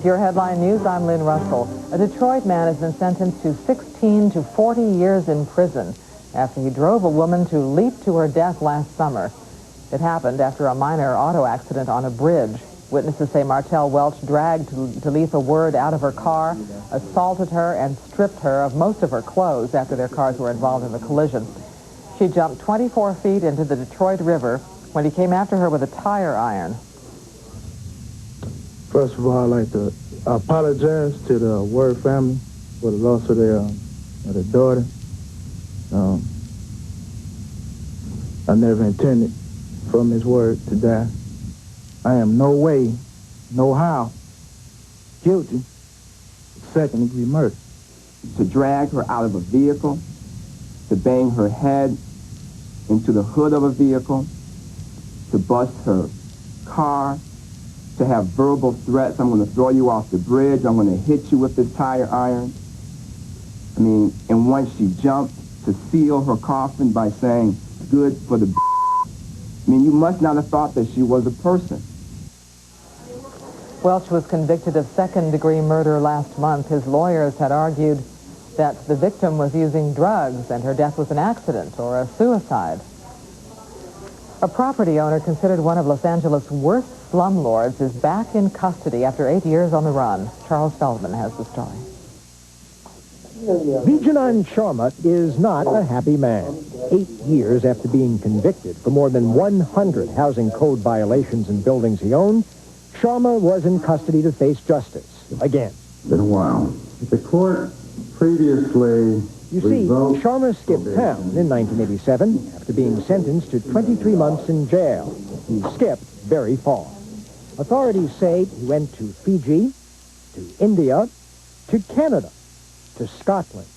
With your headline news, I'm Lynn Russell. A Detroit man has been sentenced to 16 to 40 years in prison after he drove a woman to leap to her death last summer. It happened after a minor auto accident on a bridge. Witnesses say Martell Welch dragged Talitha Word out of her car, assaulted her, and stripped her of most of her clothes after their cars were involved in the collision. She jumped 24 feet into the Detroit River when he came after her with a tire iron. First of all, I'd like to apologize to the Word family for the loss of their daughter. I never intended for Miss Word to die. I am no way, no how, guilty of second-degree murder. To drag her out of a vehicle, to bang her head into the hood of a vehicle, to bust her car, to have verbal threats, I'm going to throw you off the bridge, I'm going to hit you with this tire iron. I mean, and once she jumped, to seal her coffin by saying, good for the I mean, you must not have thought that she was a person. Welch was convicted of second-degree murder last month. His lawyers had argued that the victim was using drugs and her death was an accident or a suicide. A property owner considered one of Los Angeles' worst slumlords is back in custody after 8 years on the run. Charles Feldman has the story. Vijayan Sharma is not a happy man. 8 years after being convicted for more than 100 housing code violations in buildings he owned, Sharma was in custody to face justice again. It's been a while. The court previously... You see, Sharma skipped town in 1987 after being sentenced to 23 months in jail. He skipped very far. Authorities say he went to Fiji, to India, to Canada, to Scotland,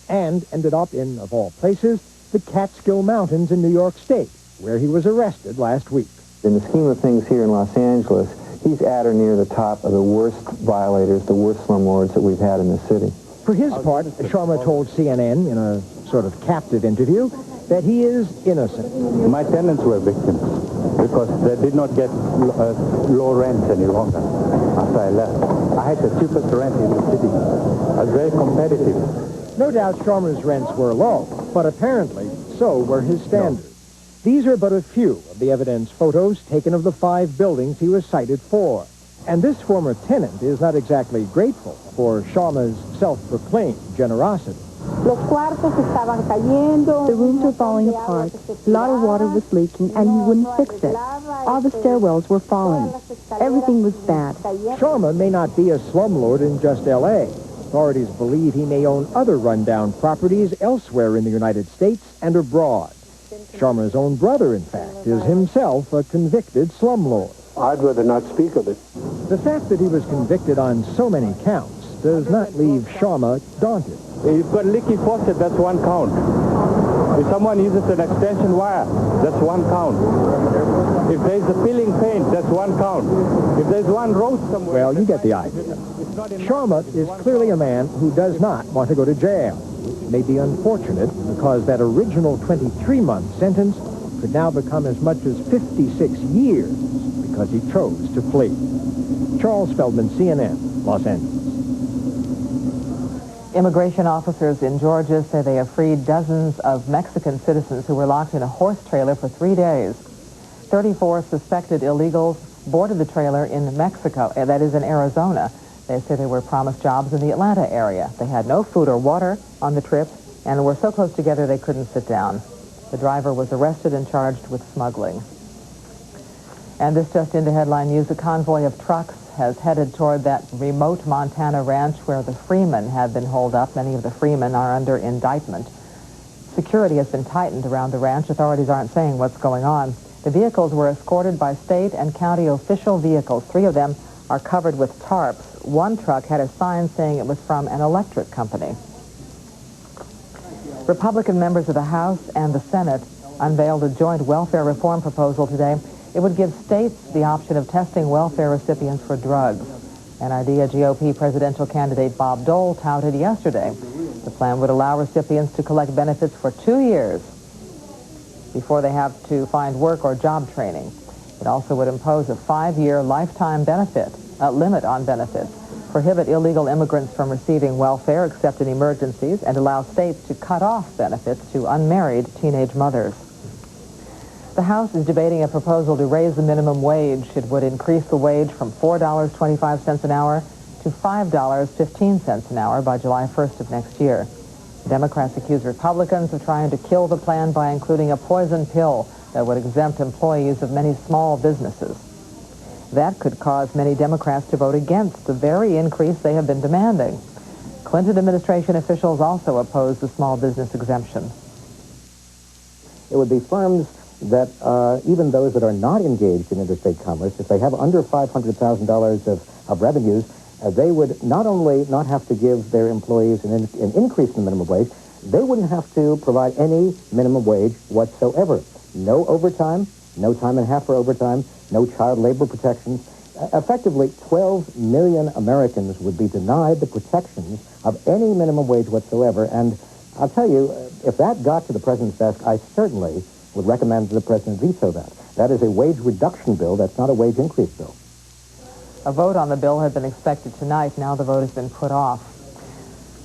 and ended up in, of all places, the Catskill Mountains in New York State, where he was arrested last week. In the scheme of things here in Los Angeles, he's at or near the top of the worst violators, the worst slumlords that we've had in the city. For his part, Sharma told CNN in a sort of captive interview that he is innocent. My tenants were victims because they did not get low rent any longer after I left. I had the cheapest rent in the city. I was very competitive. No doubt Sharma's rents were low, but apparently so were his standards. These are but a few of the evidence photos taken of the 5 buildings he was cited for. And this former tenant is not exactly grateful for Sharma's self-proclaimed generosity. The rooms were falling apart. A lot of water was leaking, and he wouldn't fix it. All the stairwells were falling. Everything was bad. Sharma may not be a slumlord in just L.A. Authorities believe he may own other rundown properties elsewhere in the United States and abroad. Sharma's own brother, in fact, is himself a convicted slumlord. I'd rather not speak of it. The fact that he was convicted on so many counts does not leave Sharma daunted. You've got leaky faucet, that's 1 count. If someone uses an extension wire, that's 1 count. If there's a peeling paint, that's 1 count. If there's 1 roast somewhere... Well, you get the idea. Sharma is clearly a man who does not want to go to jail, which may be unfortunate because that original 23-month sentence could now become as much as 56 years because he chose to flee. Charles Feldman, CNN, Los Angeles. Immigration officers in Georgia say they have freed dozens of Mexican citizens who were locked in a horse trailer for 3 days. 34 suspected illegals boarded the trailer in Mexico, that is in Arizona. They say they were promised jobs in the Atlanta area. They had no food or water on the trip and were so close together they couldn't sit down. The driver was arrested and charged with smuggling. And this just into headline news. A convoy of trucks has headed toward that remote Montana ranch where the Freemen had been holed up. Many of the Freemen are under indictment. Security has been tightened around the ranch. Authorities aren't saying what's going on. The vehicles were escorted by state and county official vehicles. 3 of them are covered with tarps. 1 truck had a sign saying it was from an electric company. Republican members of the House and the Senate unveiled a joint welfare reform proposal today. It would give states the option of testing welfare recipients for drugs, an idea GOP presidential candidate Bob Dole touted yesterday. The plan would allow recipients to collect benefits for 2 years before they have to find work or job training. It also would impose a 5-year lifetime benefit limit on benefits, prohibit illegal immigrants from receiving welfare except in emergencies, and allow states to cut off benefits to unmarried teenage mothers. The House is debating a proposal to raise the minimum wage. It would increase the wage from $4.25 an hour to $5.15 an hour by July 1st of next year. Democrats accuse Republicans of trying to kill the plan by including a poison pill that would exempt employees of many small businesses. That could cause many Democrats to vote against the very increase they have been demanding. Clinton administration officials also oppose the small business exemption. It would be firms that even those that are not engaged in interstate commerce, if they have under $500,000 of revenues, they would not only not have to give their employees an increase in the minimum wage, they wouldn't have to provide any minimum wage whatsoever. No overtime, no time and a half for overtime, no child labor protections. Effectively, 12 million Americans would be denied the protections of any minimum wage whatsoever. And I'll tell you, if that got to the president's desk, I certainly would recommend that the president veto that. That is a wage reduction bill. That's not a wage increase bill. A vote on the bill had been expected tonight. Now the vote has been put off.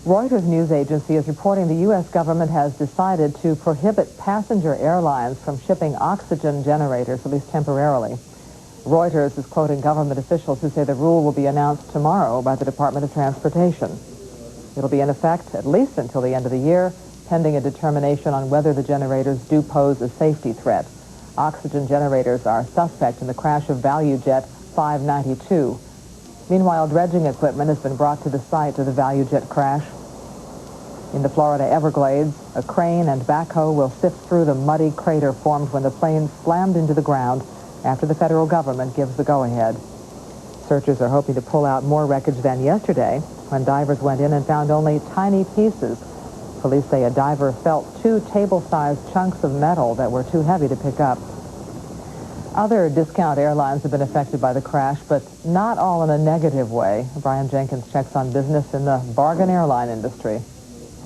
Reuters news agency is reporting the U.S. government has decided to prohibit passenger airlines from shipping oxygen generators, at least temporarily. Reuters is quoting government officials who say the rule will be announced tomorrow by the Department of Transportation. It'll be in effect at least until the end of the year, pending a determination on whether the generators do pose a safety threat. Oxygen generators are suspect in the crash of ValuJet 592. Meanwhile, dredging equipment has been brought to the site of the ValuJet crash. In the Florida Everglades, a crane and backhoe will sift through the muddy crater formed when the plane slammed into the ground after the federal government gives the go-ahead. Searchers are hoping to pull out more wreckage than yesterday, when divers went in and found only tiny pieces. Police say a diver felt 2 table-sized chunks of metal that were too heavy to pick up. Other discount airlines have been affected by the crash, but not all in a negative way. Brian Jenkins checks on business in the bargain airline industry.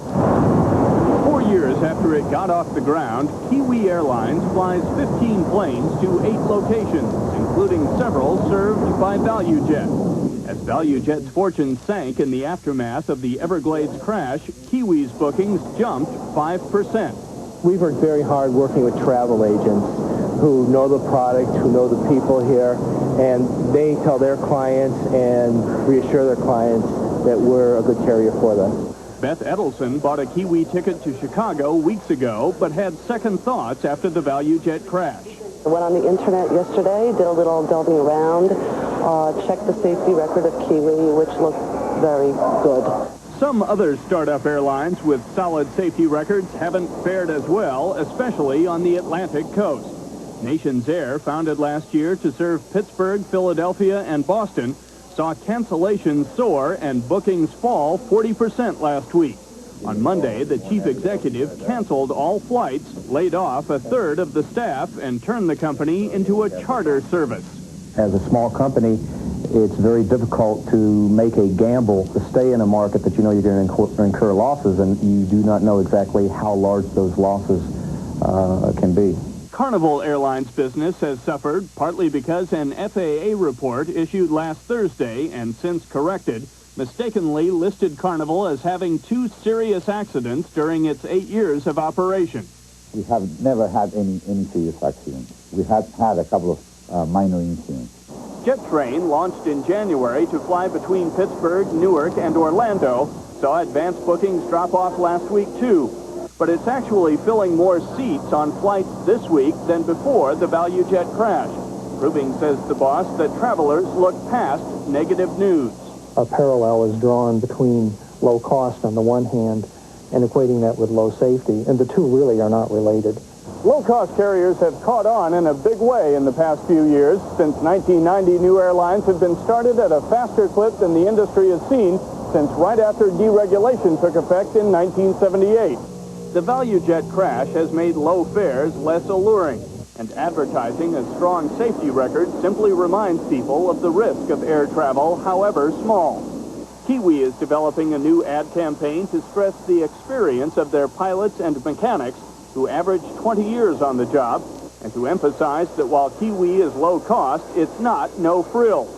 4 years after it got off the ground, Kiwi Airlines flies 15 planes to 8 locations, including several served by ValuJet. As ValuJet's fortune sank in the aftermath of the Everglades crash, Kiwi's bookings jumped 5%. We've worked very hard working with travel agents who know the product, who know the people here, and they tell their clients and reassure their clients that we're a good carrier for them. Beth Edelson bought a Kiwi ticket to Chicago weeks ago, but had second thoughts after the ValuJet crash. I went on the internet yesterday, did a little delving around, checked the safety record of Kiwi, which looked very good. Some other startup airlines with solid safety records haven't fared as well, especially on the Atlantic coast. Nations Air, founded last year to serve Pittsburgh, Philadelphia, and Boston, saw cancellations soar and bookings fall 40% last week. On Monday, the chief executive canceled all flights, laid off a third of the staff, and turned the company into a charter service. As a small company, it's very difficult to make a gamble to stay in a market that you know you're going to incur losses, and you do not know exactly how large those losses can be. Carnival Airlines business has suffered, partly because an FAA report issued last Thursday and since corrected mistakenly listed Carnival as having 2 serious accidents during its 8 years of operation. We have never had any serious accidents. We had a couple of minor incidents. JetTrain, launched in January to fly between Pittsburgh, Newark, and Orlando, saw advance bookings drop off last week, too. But it's actually filling more seats on flights this week than before the ValuJet crash. Rubing says the boss that travelers look past negative news. A parallel is drawn between low cost on the one hand and equating that with low safety, and the two really are not related. Low-cost carriers have caught on in a big way in the past few years. Since 1990, new airlines have been started at a faster clip than the industry has seen since right after deregulation took effect in 1978. The ValuJet crash has made low fares less alluring, and advertising a strong safety record simply reminds people of the risk of air travel, however small. Kiwi is developing a new ad campaign to stress the experience of their pilots and mechanics who average 20 years on the job, and to emphasize that while Kiwi is low cost, it's not no frills.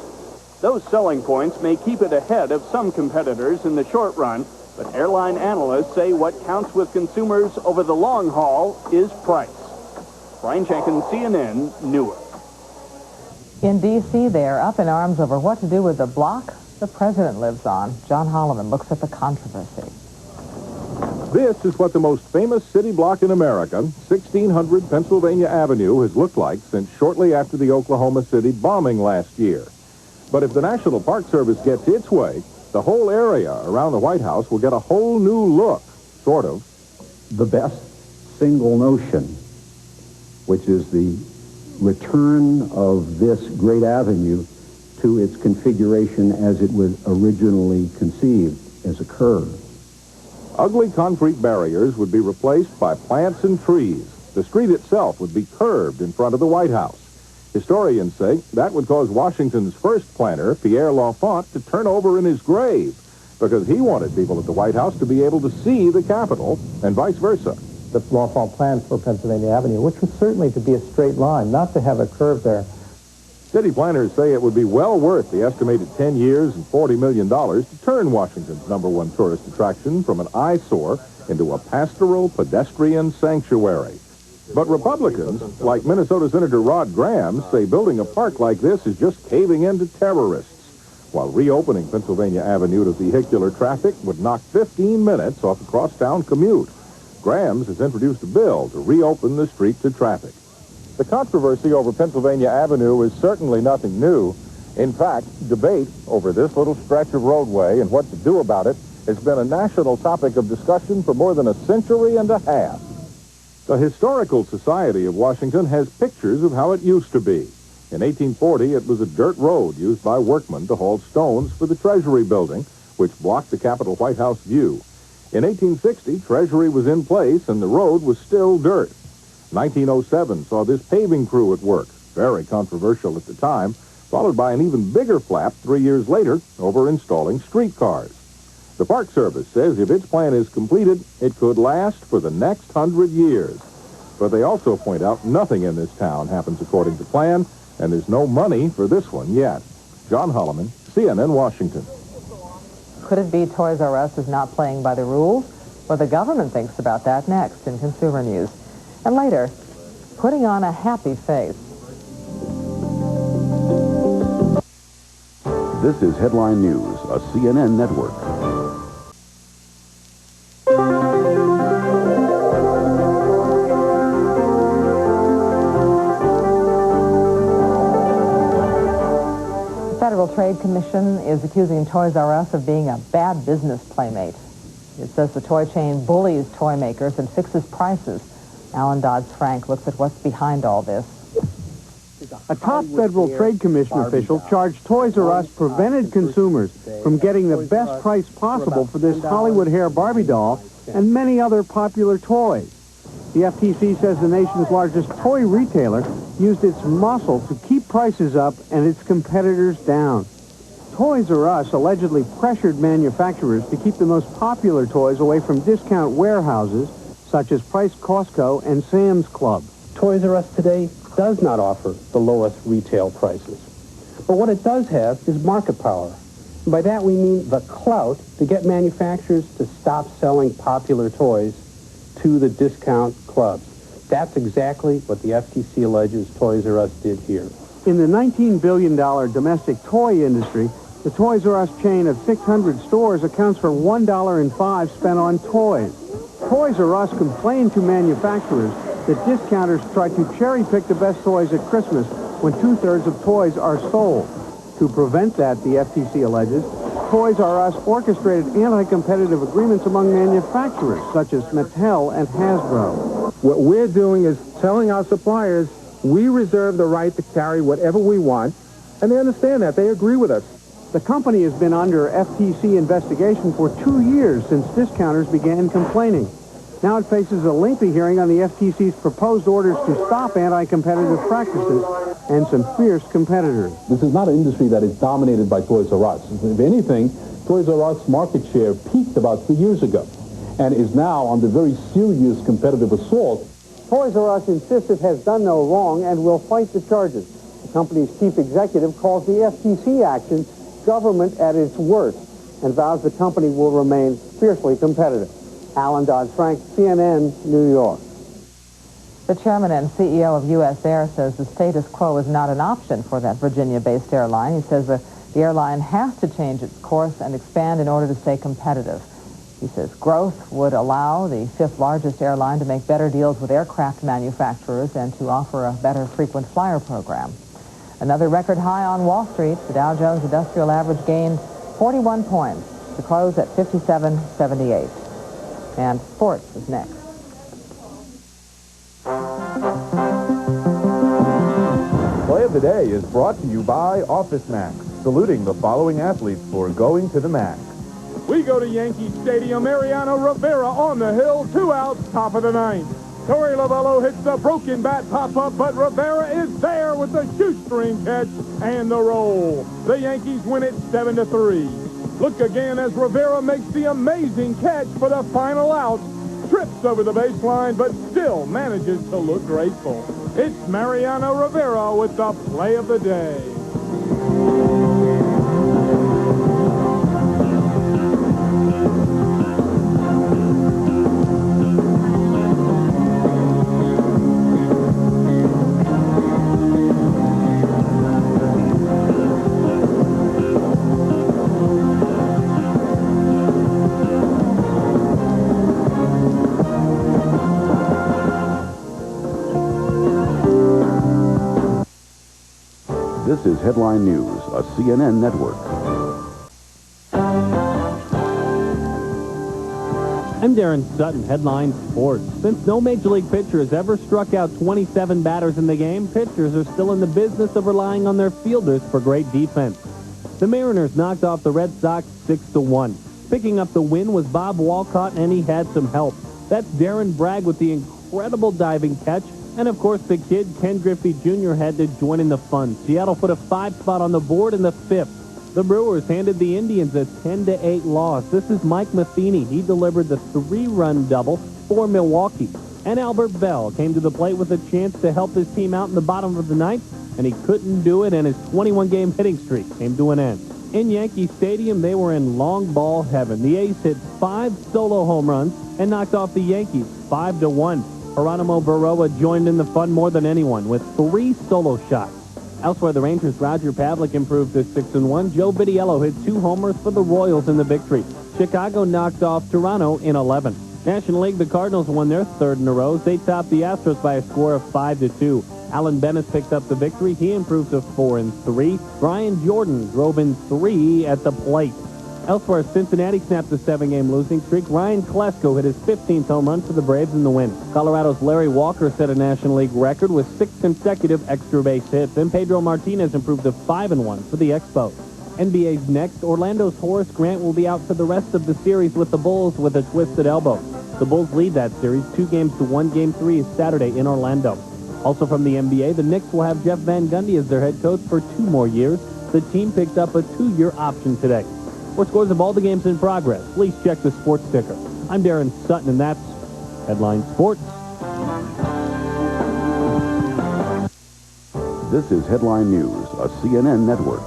Those selling points may keep it ahead of some competitors in the short run, but airline analysts say what counts with consumers over the long haul is price. Brian Jenkins, CNN, Newark. In D.C., they are up in arms over what to do with the block the president lives on. John Holloman looks at the controversy. This is what the most famous city block in America, 1600 Pennsylvania Avenue, has looked like since shortly after the Oklahoma City bombing last year. But if the National Park Service gets its way, the whole area around the White House will get a whole new look, sort of. The best single notion, which is the return of this great avenue to its configuration as it was originally conceived, as a curve. Ugly concrete barriers would be replaced by plants and trees. The street itself would be curved in front of the White House. Historians say that would cause Washington's first planner, Pierre L'Enfant, to turn over in his grave because he wanted people at the White House to be able to see the Capitol and vice versa. The L'Enfant plan for Pennsylvania Avenue, which was certainly to be a straight line, not to have a curve there. City planners say it would be well worth the estimated 10 years and $40 million to turn Washington's #1 tourist attraction from an eyesore into a pastoral pedestrian sanctuary. But Republicans, like Minnesota Senator Rod Graham, say building a park like this is just caving in to terrorists, while reopening Pennsylvania Avenue to vehicular traffic would knock 15 minutes off a crosstown commute. Graham's has introduced a bill to reopen the street to traffic. The controversy over Pennsylvania Avenue is certainly nothing new. In fact, debate over this little stretch of roadway and what to do about it has been a national topic of discussion for more than a century and a half. The Historical Society of Washington has pictures of how it used to be. In 1840, it was a dirt road used by workmen to haul stones for the Treasury building, which blocked the Capitol White House view. In 1860, Treasury was in place and the road was still dirt. 1907 saw this paving crew at work, very controversial at the time, followed by an even bigger flap 3 years later over installing streetcars. The Park Service says if its plan is completed, it could last for the next 100 years. But they also point out nothing in this town happens according to plan, and there's no money for this one yet. John Holloman, CNN, Washington. Could it be Toys R Us is not playing by the rules? Well, the government thinks about that next in Consumer News. And later, putting on a happy face. This is Headline News, a CNN network. The Federal Trade Commission is accusing Toys R Us of being a bad business playmate. It says the toy chain bullies toy makers and fixes prices. Alan Dodds-Frank looks at what's behind all this. A top Federal Trade Commission official charged Toys R Us prevented consumers from getting the best price possible for this Hollywood hair Barbie doll and many other popular toys. The FTC says the nation's largest toy retailer used its muscle to keep prices up and its competitors down. Toys R Us allegedly pressured manufacturers to keep the most popular toys away from discount warehouses such as Price Costco and Sam's Club. Toys R Us today does not offer the lowest retail prices. But what it does have is market power. And by that we mean the clout to get manufacturers to stop selling popular toys to the discount clubs. That's exactly what the FTC alleges Toys R Us did here. In the $19 billion domestic toy industry, the Toys R Us chain of 600 stores accounts for $1.05 spent on toys. Toys R Us complained to manufacturers that discounters try to cherry-pick the best toys at Christmas when 2/3 of toys are sold. To prevent that, the FTC alleges, Toys R Us orchestrated anti-competitive agreements among manufacturers, such as Mattel and Hasbro. What we're doing is telling our suppliers we reserve the right to carry whatever we want, and they understand that. They agree with us. The company has been under FTC investigation for 2 years since discounters began complaining. Now it faces a lengthy hearing on the FTC's proposed orders to stop anti-competitive practices and some fierce competitors. This is not an industry that is dominated by Toys R Us. If anything, Toys R Us market share peaked about 3 years ago and is now under very serious competitive assault. Toys R Us insists it has done no wrong and will fight the charges. The The company's chief executive calls the FTC action government at its worst and vows the company will remain fiercely competitive. Alan Dodd-Frank, CNN, New York. The chairman and CEO of U.S. Air says the status quo is not an option for that Virginia-based airline. He says the airline has to change its course and expand in order to stay competitive. He says growth would allow the fifth largest airline to make better deals with aircraft manufacturers and to offer a better frequent flyer program. Another record high on Wall Street. The Dow Jones Industrial Average gained 41 points to close at 57.78. And sports is next. Play of the Day is brought to you by Office Max, saluting the following athletes for going to the max. We go to Yankee Stadium. Mariano Rivera on the hill, 2 outs, top of the ninth. Torey Lovullo hits the broken bat pop-up, but Rivera is there with the shoestring catch and the roll. The Yankees win it 7-3. Look again as Rivera makes the amazing catch for the final out. Trips over the baseline, but still manages to look graceful. It's Mariano Rivera with the play of the day. This is Headline News, a CNN network. I'm Darren Sutton, Headline Sports. Since no Major League pitcher has ever struck out 27 batters in the game, pitchers are still in the business of relying on their fielders for great defense. The Mariners knocked off the Red Sox 6-1. Picking up the win was Bob Walcott, and he had some help. That's Darren Bragg with the incredible diving catch. And, of course, the kid, Ken Griffey Jr., had to join in the fun. Seattle put a 5 spot on the board in the 5th. The Brewers handed the Indians a 10-8 loss. This is Mike Matheny. He delivered the 3-run double for Milwaukee. And Albert Bell came to the plate with a chance to help his team out in the bottom of the ninth, and he couldn't do it, and his 21-game hitting streak came to an end. In Yankee Stadium, they were in long ball heaven. The A's hit 5 solo home runs and knocked off the Yankees 5-1. Geronimo Baroa joined in the fun more than anyone with 3 solo shots. Elsewhere, the Rangers' Roger Pavlik improved to 6-1. Joe Vitiello hit 2 homers for the Royals in the victory. Chicago knocked off Toronto in 11. National League, the Cardinals won their 3rd in a row. They topped the Astros by a score of 5-2. Alan Bennis picked up the victory. He improved to 4-3. Brian Jordan drove in 3 at the plate. Elsewhere, Cincinnati snapped a 7-game losing streak. Ryan Klesko hit his 15th home run for the Braves in the win. Colorado's Larry Walker set a National League record with 6 consecutive extra base hits. And Pedro Martinez improved to 5-1 for the Expos. NBA's next, Orlando's Horace Grant will be out for the rest of the series with the Bulls with a twisted elbow. The Bulls lead that series 2-1. Game 3 is Saturday in Orlando. Also from the NBA, the Knicks will have Jeff Van Gundy as their head coach for 2 more years. The team picked up a 2-year option today. For scores of all the games in progress, please check the sports ticker. I'm Darren Sutton, and that's Headline Sports. This is Headline News, a CNN network.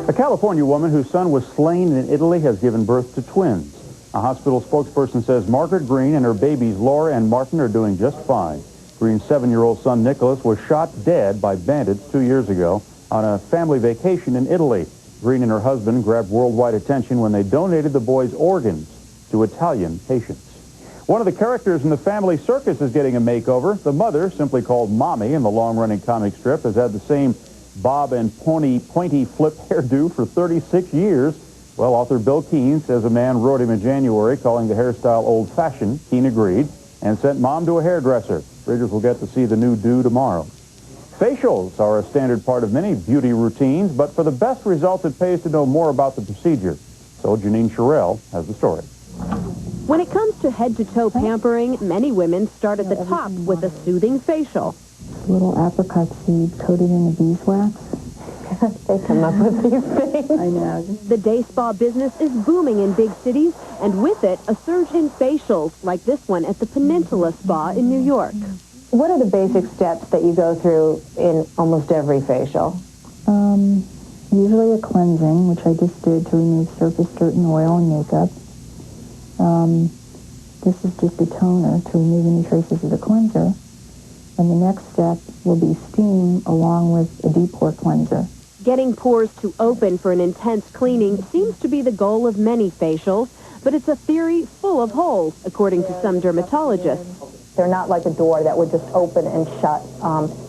A California woman whose son was slain in Italy has given birth to twins. A hospital spokesperson says Margaret Green and her babies Laura and Martin are doing just fine. Green's 7-year-old son Nicholas was shot dead by bandits 2 years ago on a family vacation in Italy. Green and her husband grabbed worldwide attention when they donated the boy's organs to Italian patients. One of the characters in the family circus is getting a makeover. The mother, simply called Mommy in the long-running comic strip, has had the same bob and pointy flip hairdo for 36 years. Well, author Bill Keane says a man wrote him in January calling the hairstyle old-fashioned. Keane agreed and sent Mom to a hairdresser. Readers will get to see the new do tomorrow. Facials are a standard part of many beauty routines, but for the best results, it pays to know more about the procedure. So Janine Sherrill has the story. When it comes to head-to-toe pampering, many women start at the top with a soothing facial. Little apricot seed coated in the beeswax. They come up with these things. I know. The day spa business is booming in big cities, and with it, a surge in facials, like this one at the Peninsula Spa in New York. What are the basic steps that you go through in almost every facial? Usually a cleansing, which I just did to remove surface dirt and oil and makeup. This is just a toner to remove any traces of the cleanser. And the next step will be steam along with a deep pore cleanser. Getting pores to open for an intense cleaning seems to be the goal of many facials, but it's a theory full of holes, according to some dermatologists. They're not like a door that would just open and shut.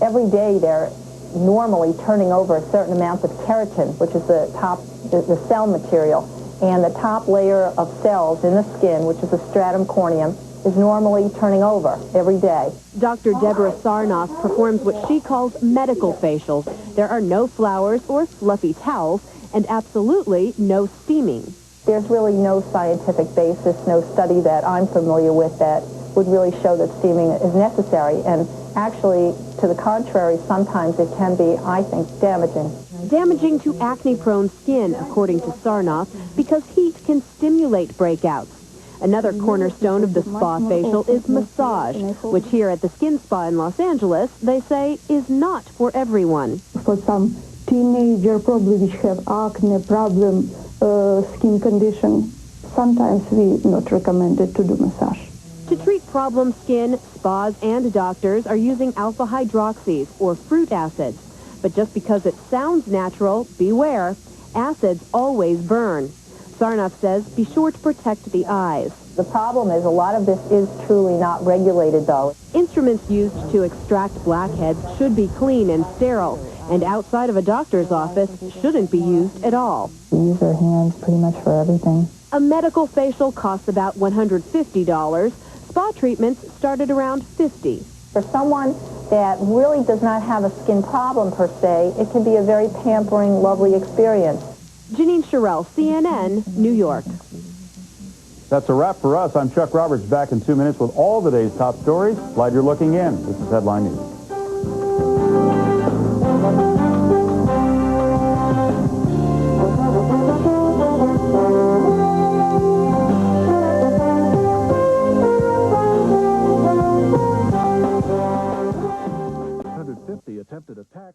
Every day they're normally turning over a certain amount of keratin, which is the top, the cell material, and the top layer of cells in the skin, which is the stratum corneum, is normally turning over every day. Dr. Deborah Sarnoff performs what she calls medical facials. There are no flowers or fluffy towels, and absolutely no steaming. There's really no scientific basis, no study that I'm familiar with that would really show that steaming is necessary. And actually, to the contrary, sometimes it can be, I think, damaging. Damaging to acne-prone skin, according to Sarnoff, because heat can stimulate breakouts. Another cornerstone of the spa facial is massage, which here at the Skin Spa in Los Angeles, they say, is not for everyone. For some teenager, probably which have acne problem, skin condition, sometimes we not recommended to do massage. To treat problem skin, spas and doctors are using alpha hydroxys or fruit acids. But just because it sounds natural, beware, acids always burn. Sarnoff says be sure to protect the eyes. The problem is a lot of this is truly not regulated, though. Instruments used to extract blackheads should be clean and sterile, and outside of a doctor's office shouldn't be used at all. We use our hands pretty much for everything. A medical facial costs about $150. Spa treatments start at around $50. For someone that really does not have a skin problem per se, it can be a very pampering, lovely experience. Janine Sherrill, CNN, New York. That's a wrap for us. I'm Chuck Roberts, back in 2 minutes with all the day's top stories. Glad you're looking in. This is Headline News. Attempted attack.